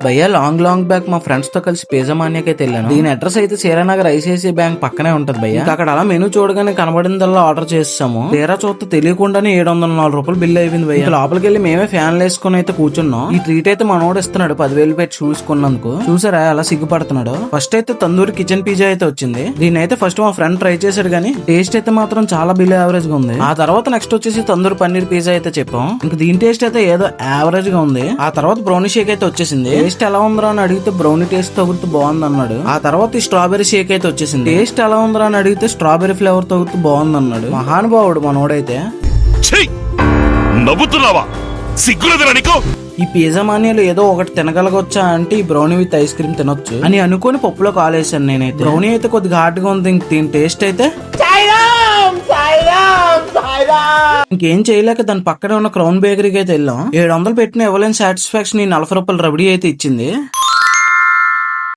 భయ్యా long back మా friends తో కలిసి పిజ్జా మానియాకి అయితే వెళ్ళాను. దీని అడ్రస్ అయితే సీరానగర్ ఐసిఐసిఐ బ్యాంక్ పక్కనే ఉంటది భయ్యా. అక్కడ అలా మెనూ చూడగానే కనబడిందల్లా ఆర్డర్ చేసాము. తీరా చూస్తే తెలియకుండానే 704 రూపాయలు బిల్ అయిపోయింది భయ్యా. లోపలికి వెళ్ళి మేమే ఫ్యాన్లు వేసుకుని అయితే కూర్చున్నాం. ఈ ట్రీట్ అయితే మనోడు ఇస్తున్నాడు 10,000 పెట్టి చూసుకున్నందుకు. చూసారా అలా సిగ్గుపడుతున్నాడు. ఫస్ట్ అయితే తందూరి కిచెన్ పిజ్జా అయితే వచ్చింది. దీని అయితే ఫస్ట్ మా ఫ్రెండ్ ట్రై చేశాడు కానీ టేస్ట్ అయితే మాత్రం చాలా బిల్ యావరేజ్ గా ఉంది. ఆ తర్వాత నెక్స్ట్ వచ్చేసి తందూరి పన్నీర్ పిజ్జా అయితే చెప్పాం. ఇంక దీని టేస్ట్ అయితే ఏదో యావరేజ్ గా ఉంది. ఆ తర్వాత బ్రౌనీ షేక్ అయితే వచ్చేసింది. టేస్ట్ ఎలా ఉందిరా అని అడిగితే బ్రౌనీ టేస్ట్ తగులుతూ బాగుంది అన్నాడు. ఆ తర్వాత ఈ స్ట్రాబెరీ షేక్ అయితే వచ్చేసింది. టేస్ట్ ఎలా ఉందిరా అని అడిగితే స్ట్రాబెరీ ఫ్లేవర్ తగులుతూ బాగుంది అన్నాడు. మహానుభావుడు మనోడైతే. నవ్వుతున్నావా? సిగ్గులేదురా నీకు? ఈ పిజ్జా మానియాలో ఏదో ఒకటి తినగలగొచ్చా అంటే ఈ బ్రౌనీ విత్ ఐస్ క్రీమ్ తినొచ్చు అని అనుకుని పప్పులో కాలేసాను నేనైతే. బ్రౌనీ అయితే కొద్దిగా హార్డ్ గా ఉంది. దీని టేస్ట్ అయితే ఇంకేం చేయలేక దాని పక్కనే ఉన్న క్రౌన్ బేకరీకి అయితే వెళ్ళాం. 700 పెట్టిన ఇవ్వలేని సాటిస్ఫాక్షన్ 40 రూపాయలు రబడీ అయితే ఇచ్చింది.